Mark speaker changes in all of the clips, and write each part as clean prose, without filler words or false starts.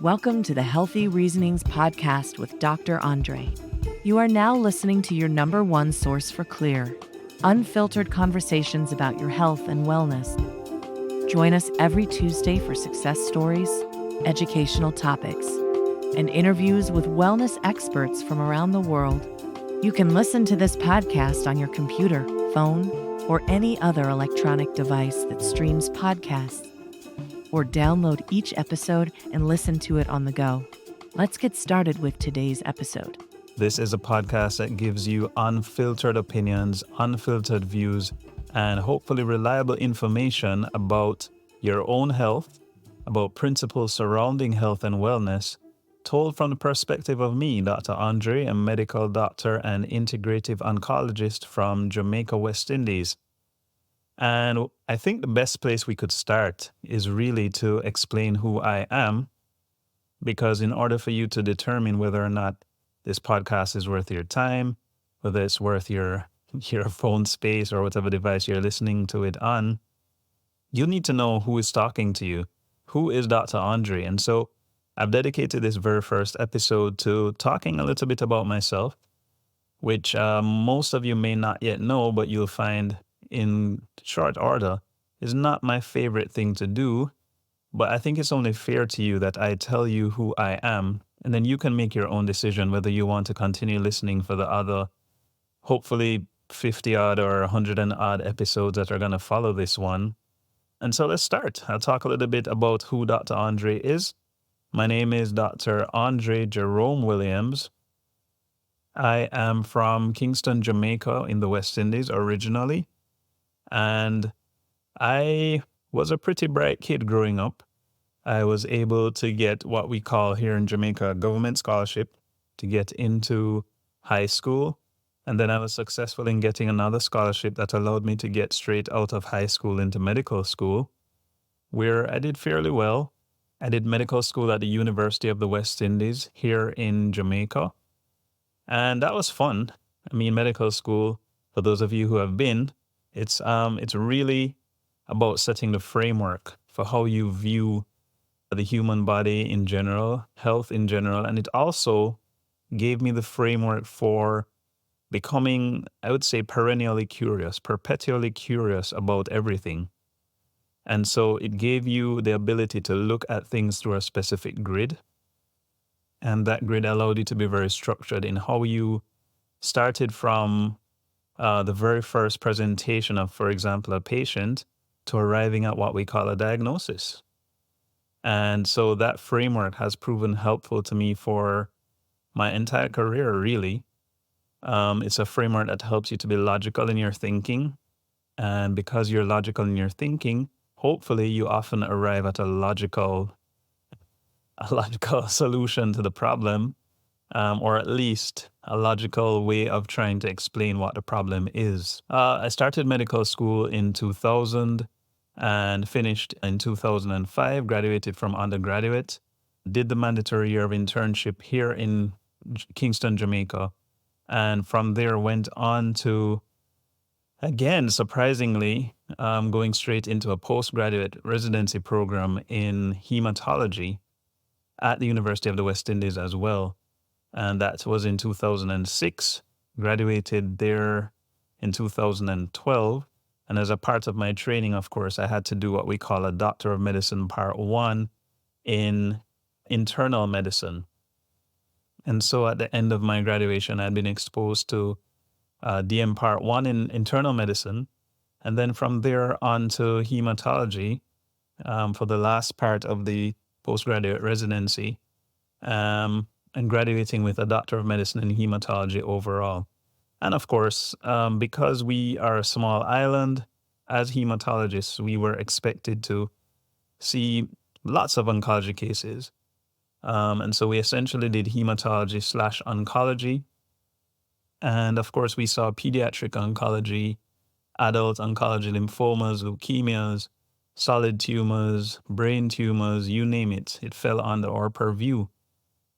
Speaker 1: Welcome to the Healthy Reasonings podcast with Dr. Andre. You are now listening to your number one source for clear, unfiltered conversations about your health and wellness. Join us every Tuesday for success stories, educational topics, and interviews with wellness experts from around the world. You can listen to this podcast on your computer, phone, or any other electronic device that streams podcasts, or download each episode and listen to it on the go. Let's get started with today's episode.
Speaker 2: This is a podcast that gives you unfiltered opinions, unfiltered views, and hopefully reliable information about your own health, about principles surrounding health and wellness, told from the perspective of me, Dr. Andre, a medical doctor and integrative oncologist from Jamaica, West Indies. And I think the best place we could start is really to explain who I am, because in order for you to determine whether or not this podcast is worth your time, whether it's worth your phone space or whatever device you're listening to it on, you need to know who is talking to you. Who is Dr. Andre? And so I've dedicated this very first episode to talking a little bit about myself, which most of you may not yet know, but you'll find in short order is not my favorite thing to do. But I think it's only fair to you that I tell you who I am, and then you can make your own decision whether you want to continue listening for the other, hopefully 50 odd or 100 and odd episodes that are going to follow this one. And so let's start. I'll talk a little bit about who Dr. Andre is. My name is Dr. Andre Jerome Williams. I am from Kingston, Jamaica in the West Indies originally. And I was a pretty bright kid growing up. I was able to get what we call here in Jamaica a government scholarship to get into high school. And then I was successful in getting another scholarship that allowed me to get straight out of high school into medical school, where I did fairly well. I did medical school at the University of the West Indies here in Jamaica. And that was fun. I mean, medical school, for those of you who have been, it's really about setting the framework for how you view the human body in general, health in general. And it also gave me the framework for becoming, I would say, perpetually curious about everything. And so it gave you the ability to look at things through a specific grid. And that grid allowed you to be very structured in how you started from the very first presentation of, for example, a patient to arriving at what we call a diagnosis. And so that framework has proven helpful to me for my entire career, really. It's a framework that helps you to be logical in your thinking. And because you're logical in your thinking, hopefully you often arrive at a logical solution to the problem, or at least a logical way of trying to explain what the problem is. I started medical school in 2000 and finished in 2005, graduated from undergraduate, did the mandatory year of internship here in Kingston, Jamaica, and from there went on to, again, surprisingly, going straight into a postgraduate residency program in hematology at the University of the West Indies as well. And that was in 2006, graduated there in 2012. And as a part of my training, of course, I had to do what we call a Doctor of Medicine Part 1 in internal medicine. And so at the end of my graduation, I'd been exposed to DM Part 1 in internal medicine. And then from there on to hematology for the last part of the postgraduate residency. And graduating with a Doctor of Medicine in Hematology overall. And of course, because we are a small island, as hematologists, we were expected to see lots of oncology cases. And so we essentially did hematology/oncology. And of course, we saw pediatric oncology, adult oncology, lymphomas, leukemias, solid tumors, brain tumors, you name it. It fell under our purview.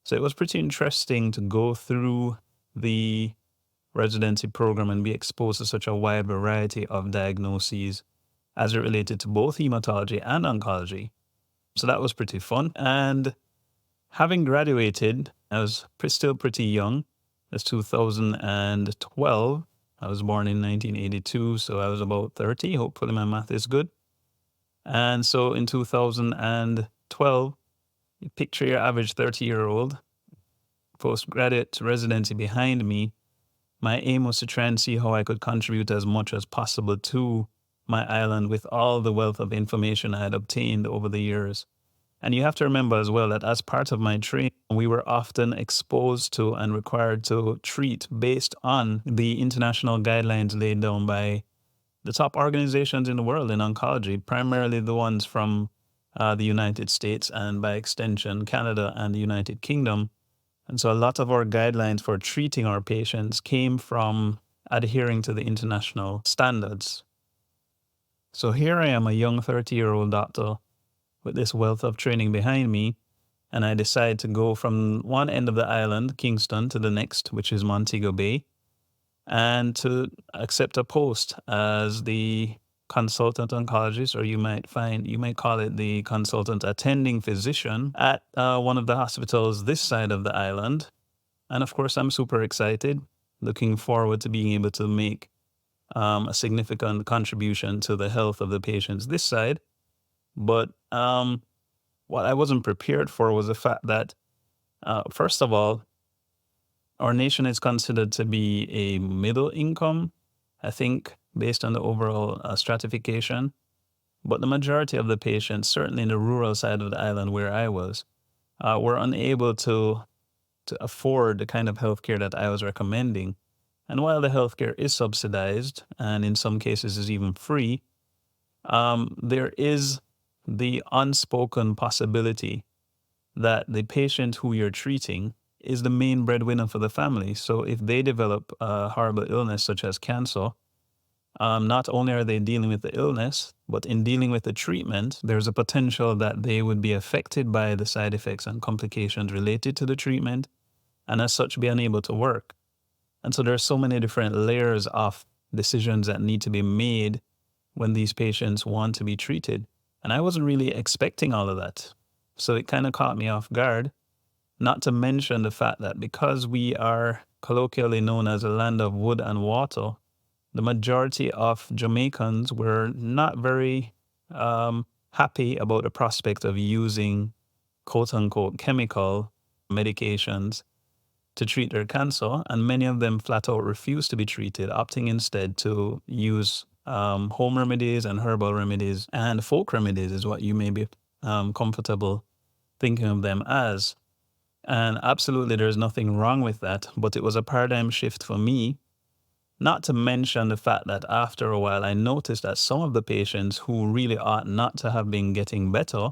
Speaker 2: So it was pretty interesting to go through the residency program and be exposed to such a wide variety of diagnoses as it related to both hematology and oncology. So that was pretty fun. And Having graduated, I was still pretty young. That's 2012. I was born in 1982, so I was about 30. Hopefully my math is good. And so in 2012, you picture your average 30-year-old, postgraduate residency behind me. My aim was to try and see how I could contribute as much as possible to my island with all the wealth of information I had obtained over the years. And you have to remember as well that as part of my training, we were often exposed to and required to treat based on the international guidelines laid down by the top organizations in the world in oncology, primarily the ones from the United States and by extension, Canada and the United Kingdom. And so a lot of our guidelines for treating our patients came from adhering to the international standards. So here I am, a young 30-year-old doctor with this wealth of training behind me, and I decide to go from one end of the island, Kingston, to the next, which is Montego Bay, and to accept a post as the consultant oncologist, or you might call it the consultant attending physician at one of the hospitals this side of the island. And of course, I'm super excited, looking forward to being able to make a significant contribution to the health of the patients this side. But what I wasn't prepared for was the fact that, first of all, our nation is considered to be a middle income, I think, based on the overall stratification. But the majority of the patients, certainly in the rural side of the island where I was, were unable to afford the kind of healthcare that I was recommending. And while the healthcare is subsidized and in some cases is even free, there is the unspoken possibility that the patient who you're treating is the main breadwinner for the family. So if they develop a horrible illness such as cancer, not only are they dealing with the illness, but in dealing with the treatment, there's a potential that they would be affected by the side effects and complications related to the treatment, and as such be unable to work. And so there's so many different layers of decisions that need to be made when these patients want to be treated. And I wasn't really expecting all of that. So it kind of caught me off guard, not to mention the fact that because we are colloquially known as a land of wood and water, the majority of Jamaicans were not very happy about the prospect of using quote unquote chemical medications to treat their cancer, and many of them flat out refused to be treated, opting instead to use home remedies and herbal remedies and folk remedies is what you may be comfortable thinking of them as. And absolutely, there's nothing wrong with that, but it was a paradigm shift for me. Not to mention the fact that after a while, I noticed that some of the patients who really ought not to have been getting better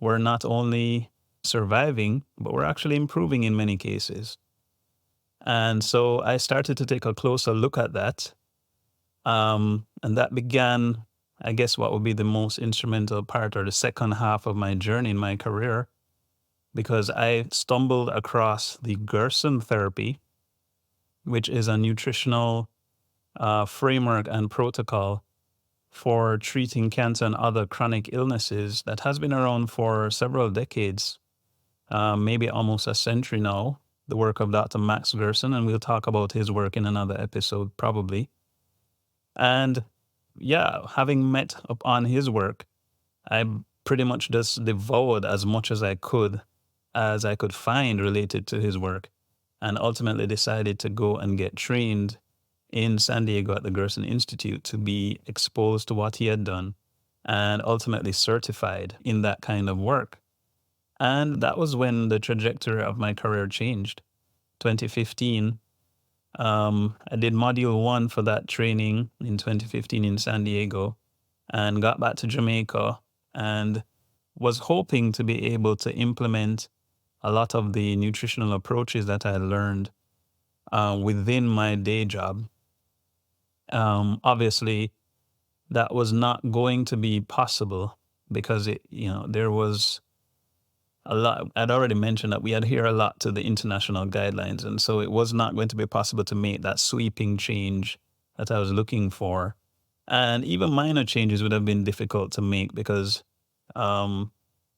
Speaker 2: were not only surviving, but were actually improving in many cases. And so I started to take a closer look at that. And that began, I guess, what would be the most instrumental part or the second half of my journey in my career, because I stumbled across the Gerson Therapy, which is a nutritional framework and protocol for treating cancer and other chronic illnesses that has been around for several decades, maybe almost a century now, the work of Dr. Max Gerson, and we'll talk about his work in another episode probably. And yeah, having met upon his work, I pretty much just devoured as much as I could find related to his work, and ultimately decided to go and get trained in San Diego at the Gerson Institute to be exposed to what he had done and ultimately certified in that kind of work. And that was when the trajectory of my career changed. 2015, I did module 1 for that training in 2015 in San Diego and got back to Jamaica and was hoping to be able to implement a lot of the nutritional approaches that I learned within my day job. Obviously, that was not going to be possible because there was a lot. I'd already mentioned that we adhere a lot to the international guidelines, and so it was not going to be possible to make that sweeping change that I was looking for. And even minor changes would have been difficult to make because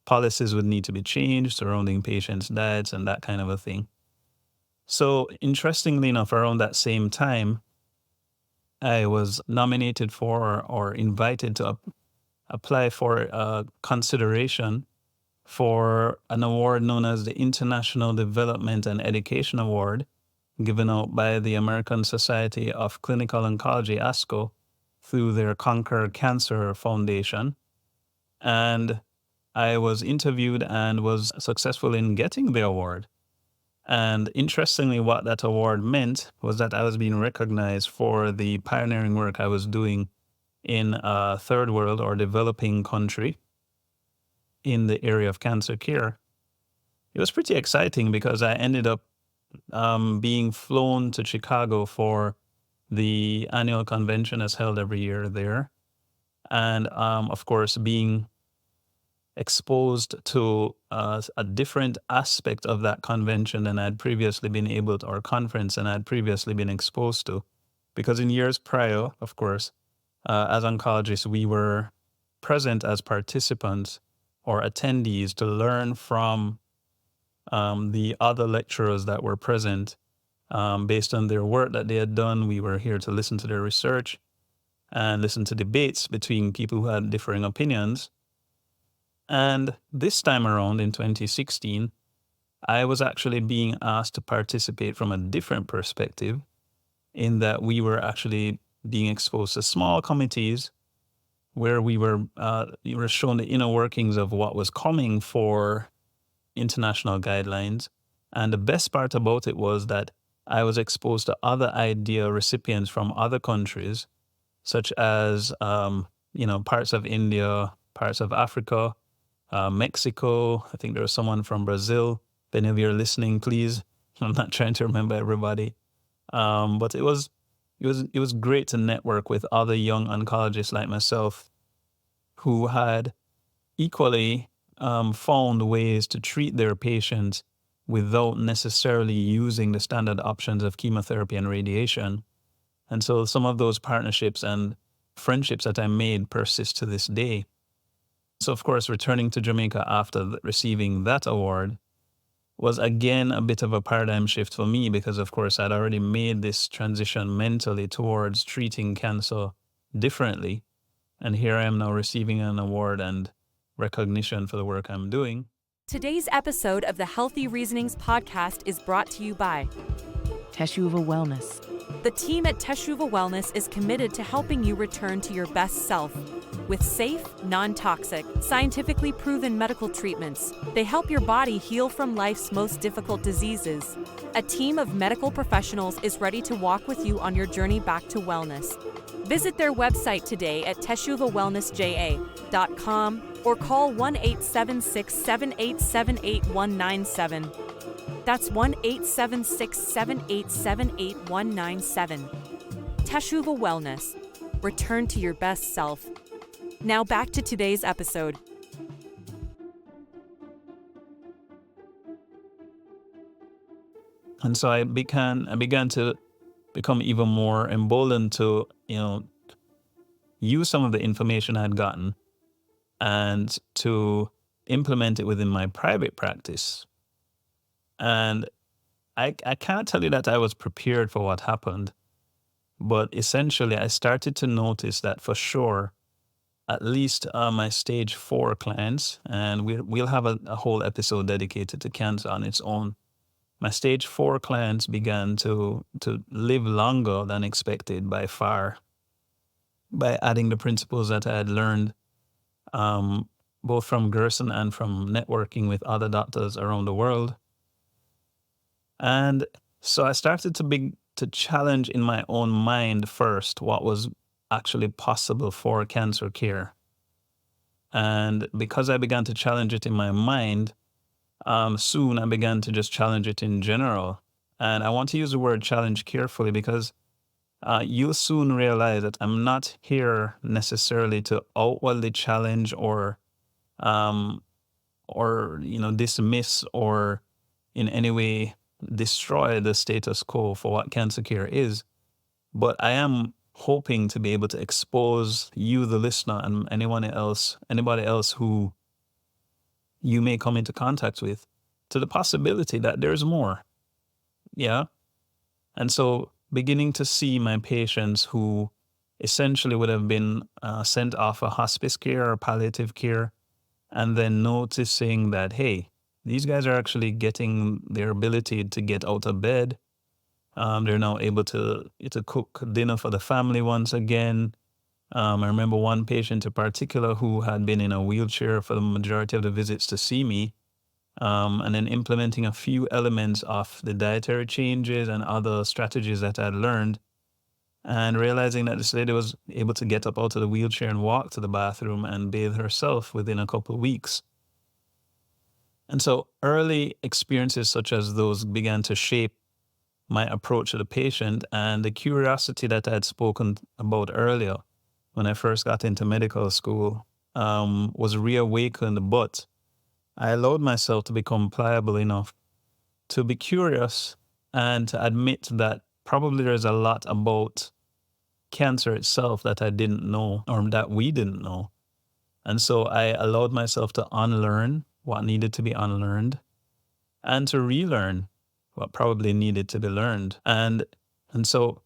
Speaker 2: policies would need to be changed surrounding patients' diets and that kind of a thing. So, interestingly enough, around that same time, I was nominated for or invited to apply for consideration for an award known as the International Development and Education Award, given out by the American Society of Clinical Oncology, ASCO, through their Conquer Cancer Foundation. And I was interviewed and was successful in getting the award. And interestingly, what that award meant was that I was being recognized for the pioneering work I was doing in a third world or developing country in the area of cancer care. It was pretty exciting because I ended up being flown to Chicago for the annual convention as held every year there. And of course, being exposed to a different aspect of that convention than I'd previously been able to, or conference than I'd previously been exposed to. Because in years prior, of course, as oncologists, we were present as participants or attendees to learn from the other lecturers that were present based on their work that they had done. We were here to listen to their research and listen to debates between people who had differing opinions. And this time around in 2016, I was actually being asked to participate from a different perspective, in that we were actually being exposed to small committees where we were shown the inner workings of what was coming for international guidelines. And the best part about it was that I was exposed to other idea recipients from other countries, such as parts of India, parts of Africa, Mexico. I think there was someone from Brazil. If any of you are listening, please. I'm not trying to remember everybody, but it was great to network with other young oncologists like myself, who had equally found ways to treat their patients without necessarily using the standard options of chemotherapy and radiation. And so some of those partnerships and friendships that I made persist to this day. So, of course, returning to Jamaica after receiving that award was again a bit of a paradigm shift for me, because, of course, I'd already made this transition mentally towards treating cancer differently. And here I am now receiving an award and recognition for the work I'm doing.
Speaker 3: Today's episode of the Healthy Reasonings podcast is brought to you by
Speaker 1: Teshuva Wellness.
Speaker 3: the team at Teshuva Wellness is committed to helping you return to your best self. With safe, non-toxic, scientifically proven medical treatments, they help your body heal from life's most difficult diseases. A team of medical professionals is ready to walk with you on your journey back to wellness. Visit their website today at teshuvawellnessja.com or call 1-876-787-8197. That's 1-876-787-8197. Teshuva Wellness. Return to your best self. Now back to today's episode.
Speaker 2: And so I began to become even more emboldened to, use some of the information I had gotten and to implement it within my private practice. And I can't tell you that I was prepared for what happened, but essentially I started to notice that for sure, at least my stage 4 clients, and we'll have a whole episode dedicated to cancer on its own. My stage 4 clients began to live longer than expected by far, by adding the principles that I had learned both from Gerson and from networking with other doctors around the world. And so I started to challenge in my own mind first what was actually possible for cancer care. And because I began to challenge it in my mind, soon I began to just challenge it in general. And I want to use the word challenge carefully, because you'll soon realize that I'm not here necessarily to outwardly challenge or dismiss or in any way destroy the status quo for what cancer care is. But I am hoping to be able to expose you, the listener, and anybody else who you may come into contact with, to the possibility that there's more. Yeah. And so beginning to see my patients who essentially would have been sent off a hospice care or palliative care, and then noticing that, hey, these guys are actually getting their ability to get out of bed. They're now able to cook dinner for the family once again. I remember one patient in particular who had been in a wheelchair for the majority of the visits to see me, and then implementing a few elements of the dietary changes and other strategies that I'd learned, and realizing that this lady was able to get up out of the wheelchair and walk to the bathroom and bathe herself within a couple of weeks. And so early experiences such as those began to shape my approach to the patient, and the curiosity that I had spoken about earlier when I first got into medical school was reawakened, but I allowed myself to become pliable enough to be curious and to admit that probably there's a lot about cancer itself that I didn't know or that we didn't know. And so I allowed myself to unlearn what needed to be unlearned and to relearn what probably needed to be learned. And so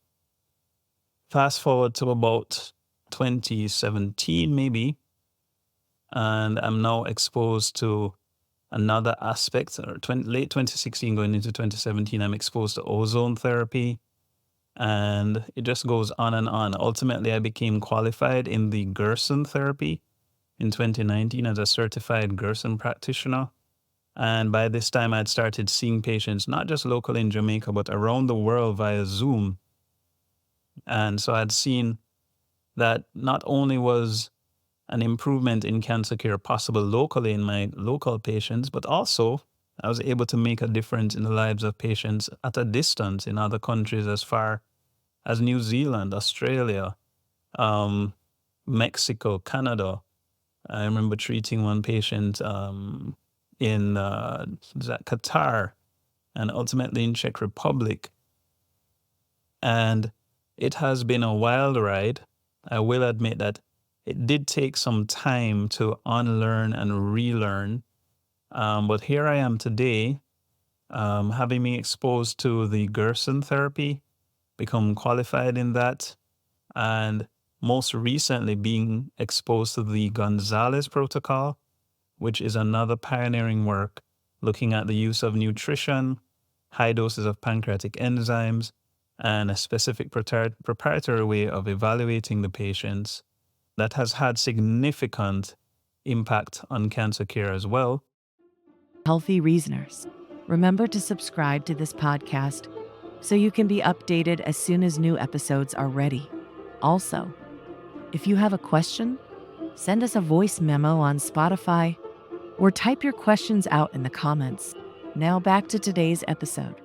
Speaker 2: fast forward to about 2017 maybe, and I'm now exposed to another aspect, or late 2016 going into 2017, I'm exposed to ozone therapy, and it just goes on and on. Ultimately, I became qualified in the Gerson Therapy in 2019 as a certified Gerson practitioner. And by this time, I'd started seeing patients, not just locally in Jamaica, but around the world via Zoom. And so I'd seen that not only was an improvement in cancer care possible locally in my local patients, but also I was able to make a difference in the lives of patients at a distance in other countries as far as New Zealand, Australia, Mexico, Canada. I remember treating one patient in Qatar and ultimately in Czech Republic. And it has been a wild ride. I will admit that it did take some time to unlearn and relearn. But here I am today, having been exposed to the Gerson therapy, become qualified in that, and most recently being exposed to the Gonzalez protocol, which is another pioneering work looking at the use of nutrition, high doses of pancreatic enzymes, and a specific proprietary way of evaluating the patients that has had significant impact on cancer care as well.
Speaker 1: Healthy Reasoners. Remember to subscribe to this podcast so you can be updated as soon as new episodes are ready. Also, if you have a question, send us a voice memo on Spotify or type your questions out in the comments. Now back to today's episode.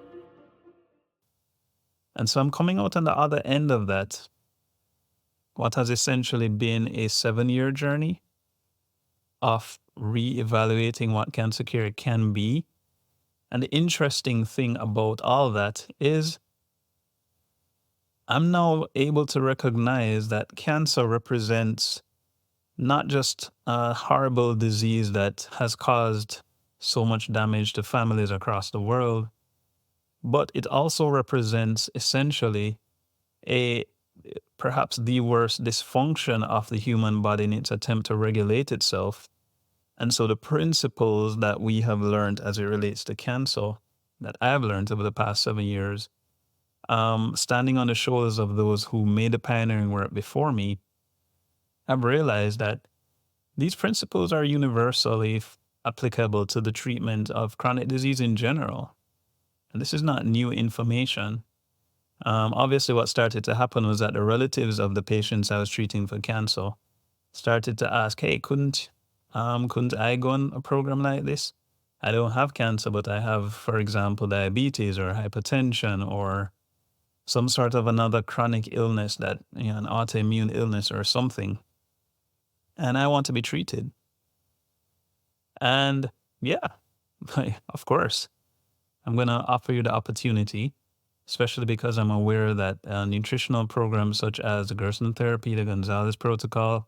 Speaker 2: And so I'm coming out on the other end of that, what has essentially been a 7-year journey of re-evaluating what cancer care can be. And the interesting thing about all that is I'm now able to recognize that cancer represents not just a horrible disease that has caused so much damage to families across the world, but it also represents essentially a perhaps the worst dysfunction of the human body in its attempt to regulate itself. And so the principles that we have learned as it relates to cancer, that I've learned over the past 7 years, standing on the shoulders of those who made the pioneering work before me, I've realized that these principles are universally applicable to the treatment of chronic disease in general. And this is not new information. Obviously, what started to happen was that the relatives of the patients I was treating for cancer started to ask, hey, couldn't I go on a program like this? I don't have cancer, but I have, for example, diabetes or hypertension or some sort of another chronic illness that, an autoimmune illness or something. And I want to be treated. And yeah, of course, I'm going to offer you the opportunity, especially because I'm aware that nutritional programs such as the Gerson Therapy, the Gonzalez Protocol,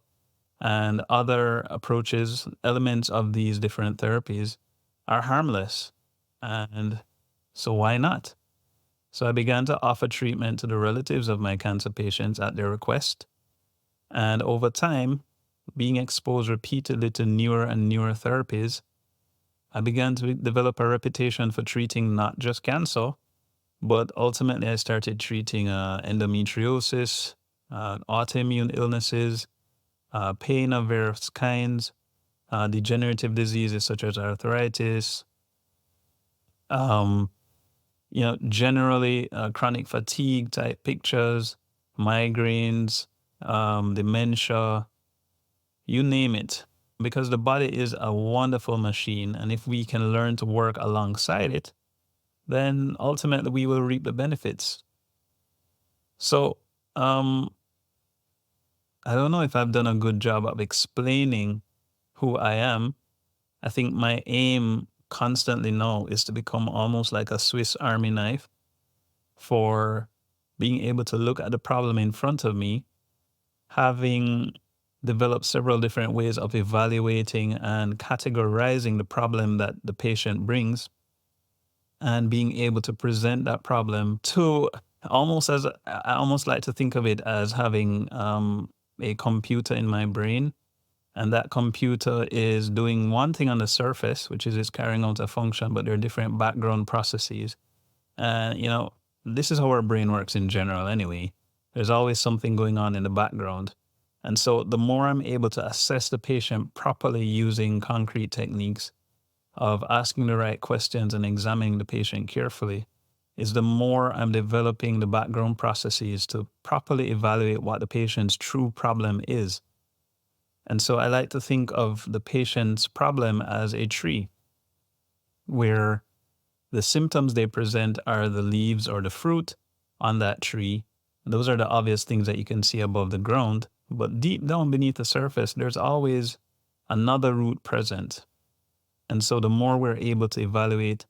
Speaker 2: and other approaches, elements of these different therapies are harmless. And so why not? So I began to offer treatment to the relatives of my cancer patients at their request. And over time, being exposed repeatedly to newer and newer therapies, I began to develop a reputation for treating not just cancer, but ultimately I started treating endometriosis, autoimmune illnesses, pain of various kinds, degenerative diseases such as arthritis, um, generally chronic fatigue type pictures, migraines, dementia, you name it. Because the body is a wonderful machine, and if we can learn to work alongside it, then ultimately we will reap the benefits. So, I don't know if I've done a good job of explaining who I am. I think my aim constantly now is to become almost like a Swiss Army knife for being able to look at the problem in front of me, having developed several different ways of evaluating and categorizing the problem that the patient brings, and being able to present that problem to I almost like to think of it as having a computer in my brain, and that computer is doing one thing on the surface, which is it's carrying out a function, but there are different background processes. And, this is how our brain works in general anyway. There's always something going on in the background. And so the more I'm able to assess the patient properly using concrete techniques of asking the right questions and examining the patient carefully, is the more I'm developing the background processes to properly evaluate what the patient's true problem is. And so I like to think of the patient's problem as a tree, where the symptoms they present are the leaves or the fruit on that tree. Those are the obvious things that you can see above the ground. But deep down beneath the surface, there's always another root present. And so the more we're able to evaluate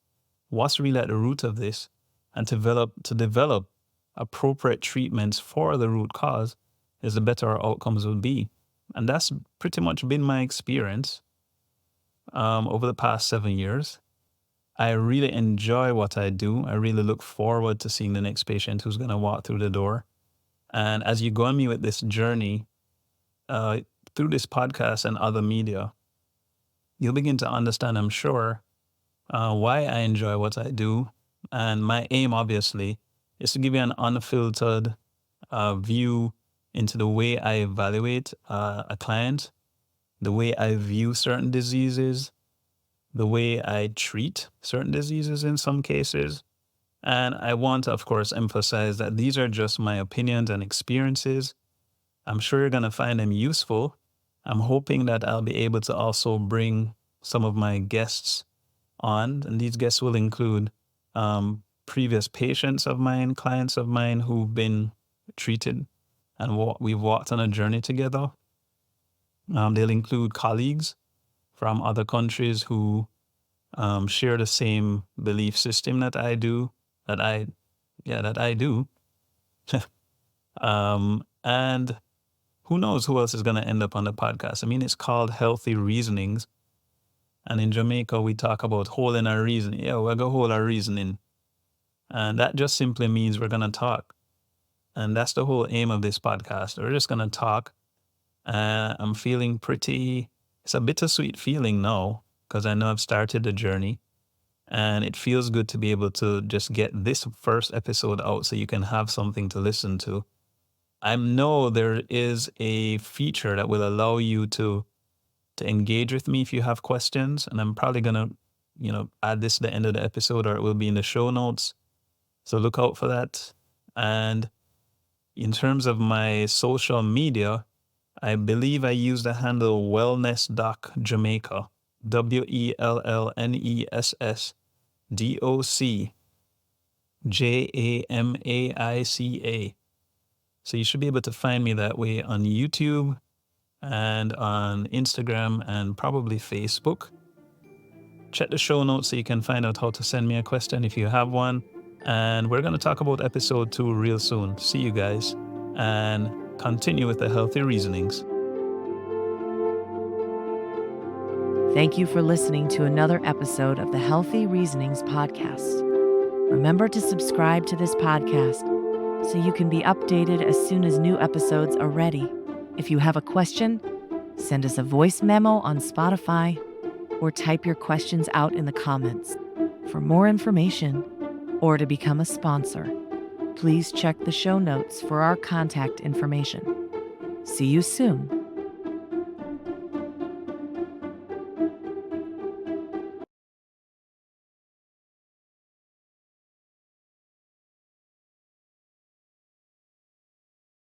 Speaker 2: what's really at the root of this and to develop appropriate treatments for the root cause, is the better our outcomes will be. And that's pretty much been my experience over the past 7 years. I really enjoy what I do. I really look forward to seeing the next patient who's going to walk through the door. And as you go on me with this journey, through this podcast and other media, you'll begin to understand, I'm sure, why I enjoy what I do. And my aim, obviously, is to give you an unfiltered view into the way I evaluate a client, the way I view certain diseases, the way I treat certain diseases in some cases. And I want to, of course, emphasize that these are just my opinions and experiences. I'm sure you're going to find them useful. I'm hoping that I'll be able to also bring some of my guests on, and these guests will include previous patients of mine, clients of mine who've been treated, and we've walked on a journey together. They'll include colleagues from other countries who share the same belief system that I do, that I do. And who knows who else is going to end up on the podcast. I mean, it's called Healthy Reasonings. And in Jamaica, we talk about holding our reason. Yeah, we're going to hold our reasoning. And that just simply means we're going to talk. And that's the whole aim of this podcast. We're just going to talk. I'm feeling it's a bittersweet feeling now, because I know I've started the journey. And it feels good to be able to just get this first episode out so you can have something to listen to. I know there is a feature that will allow you to engage with me if you have questions. And I'm probably going to, add this to the end of the episode, or it will be in the show notes. So look out for that. And in terms of my social media, I believe I use the handle Wellness Doc Jamaica, WELLNESSDOC JAMAICA. So you should be able to find me that way on YouTube and on Instagram and probably Facebook. Check the show notes so you can find out how to send me a question if you have one. And we're going to talk about episode 2 real soon. See you guys, and continue with the healthy reasonings.
Speaker 1: Thank you for listening to another episode of the Healthy Reasonings podcast. Remember to subscribe to this podcast so you can be updated as soon as new episodes are ready. If you have a question, send us a voice memo on Spotify or type your questions out in the comments. For more information or to become a sponsor, please check the show notes for our contact information. See you soon.